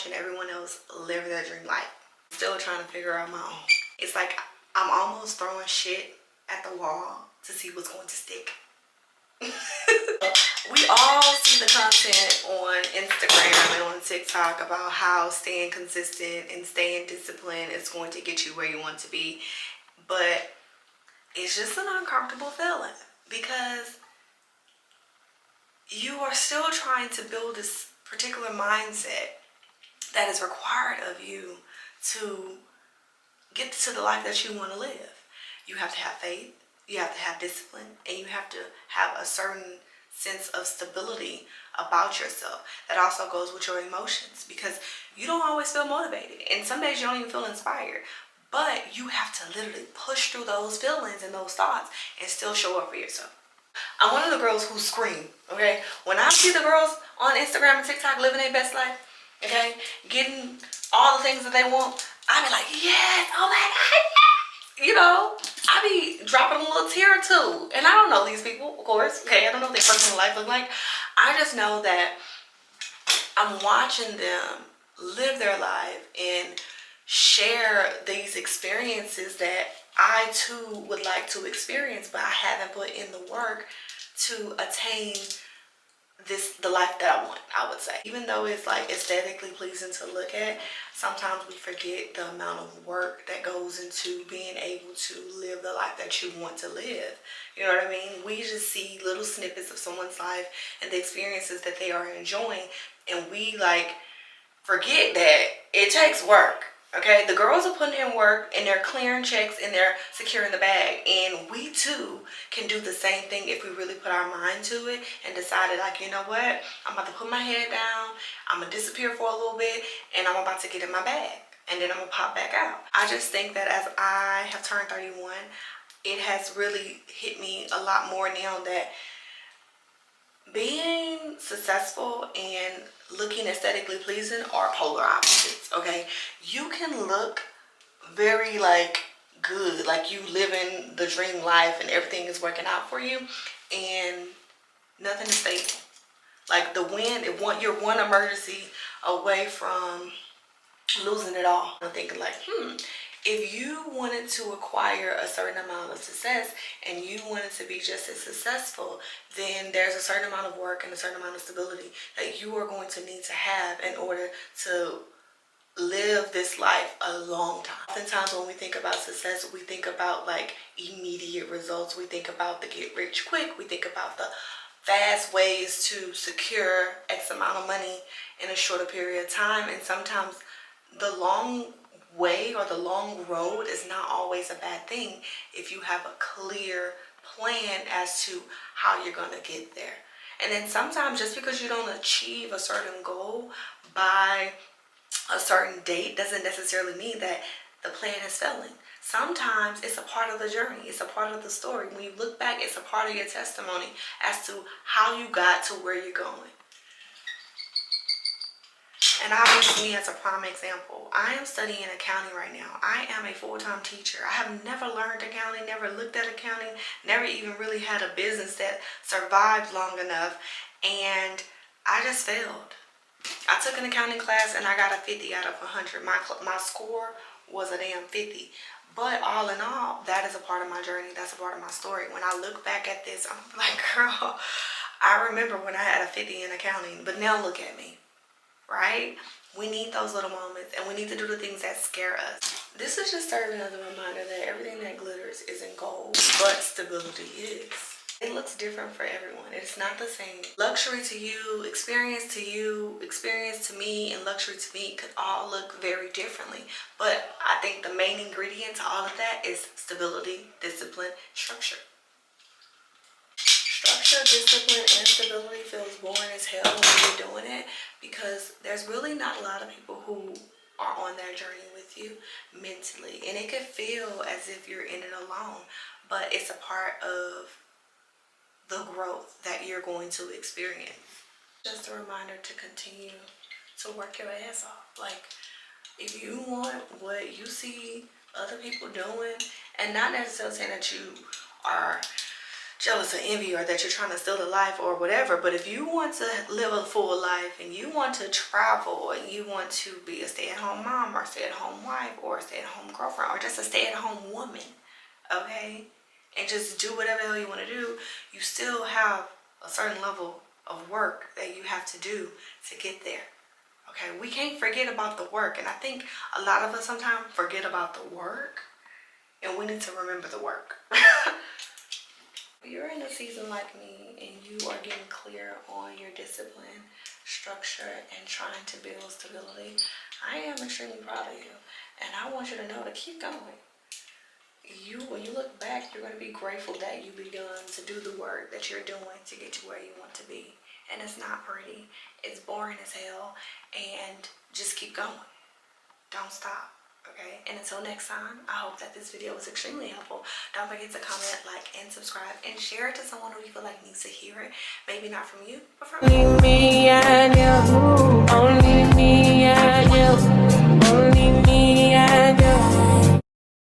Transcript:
watching everyone else live their dream life. Still trying to figure out my own. It's like I'm almost throwing shit at the wall to see what's going to stick. We all see the content on Instagram and on TikTok about how staying consistent and staying disciplined is going to get you where you want to be. But it's just an uncomfortable feeling because you are still trying to build this particular mindset that is required of you to get to the life that you want to live. You have to have faith, you have to have discipline, and you have to have a certain sense of stability about yourself. That also goes with your emotions because you don't always feel motivated, and some days you don't even feel inspired. But you have to literally push through those feelings and those thoughts and still show up for yourself. I'm one of the girls who scream, okay? When I see the girls on Instagram and TikTok living their best life, okay, getting all the things that they want, I be like, yes, oh my God, yes. You know, I be dropping a little tear or two. And I don't know these people, of course, okay? I don't know what their personal life look like. I just know that I'm watching them live their life and share these experiences that I too would like to experience, but I haven't put in the work to attain the life that I want, I would say. Even though it's like aesthetically pleasing to look at, sometimes we forget the amount of work that goes into being able to live the life that you want to live. You know what I mean? We just see little snippets of someone's life and the experiences that they are enjoying, and we like forget that it takes work. Okay, the girls are putting in work and they're clearing checks and they're securing the bag. And we too can do the same thing if we really put our mind to it and decided, like, you know what? I'm about to put my head down. I'm going to disappear for a little bit and I'm about to get in my bag. And then I'm going to pop back out. I just think that as I have turned 31, it has really hit me a lot more now that being successful and looking aesthetically pleasing are polar opposites. Okay, you can look very like good, like you living the dream life and everything is working out for you, and nothing is stable. Like the wind, you're one emergency away from losing it all. I'm thinking like, if you wanted to acquire a certain amount of success and you wanted to be just as successful, then there's a certain amount of work and a certain amount of stability that you are going to need to have in order to live this life a long time. Oftentimes when we think about success, we think about like immediate results. We think about the get rich quick. We think about the fast ways to secure X amount of money in a shorter period of time. And sometimes the long way or the long road is not always a bad thing if you have a clear plan as to how you're going to get there. And then sometimes just because you don't achieve a certain goal by a certain date doesn't necessarily mean that the plan is failing. Sometimes it's a part of the journey. It's a part of the story. When you look back, it's a part of your testimony as to how you got to where you're going. And I'll use me as a prime example. I am studying accounting right now. I am a full-time teacher. I have never learned accounting, never looked at accounting, never even really had a business that survived long enough. And I just failed. I took an accounting class and I got a 50 out of 100. My score was a damn 50. But all in all, that is a part of my journey. That's a part of my story. When I look back at this, I'm like, girl, I remember when I had a 50 in accounting, but now look at me. Right? We need those little moments and we need to do the things that scare us. This is just serving as a reminder that everything that glitters isn't gold, but stability is. It looks different for everyone. It's not the same. Luxury to you, experience to me, and luxury to me could all look very differently. But I think the main ingredient to all of that is stability, discipline, structure. Structure, discipline, and stability feels boring as hell when you're doing it because there's really not a lot of people who are on that journey with you mentally. And it could feel as if you're in it alone, but it's a part of the growth that you're going to experience. Just a reminder to continue to work your ass off. Like, if you want what you see other people doing, and not necessarily saying that you are jealous or envy, or that you're trying to steal a life or whatever. But if you want to live a full life and you want to travel and you want to be a stay-at-home mom or a stay-at-home wife or a stay-at-home girlfriend or just a stay-at-home woman, okay, and just do whatever the hell you want to do, you still have a certain level of work that you have to do to get there. Okay, we can't forget about the work. And I think a lot of us sometimes forget about the work, and we need to remember the work. You're in a season like me and you are getting clear on your discipline, structure, and trying to build stability. I am extremely proud of you, and I want you to know to keep going. When you look back, you're going to be grateful that you begun to do the work that you're doing to get to where you want to be. And it's not pretty. It's boring as hell. And just keep going. Don't stop. Okay? And until next time, I hope that this video was extremely helpful. Don't forget to comment, like, and subscribe. And share it to someone who you feel like needs to hear it. Maybe not from you, but from me and you.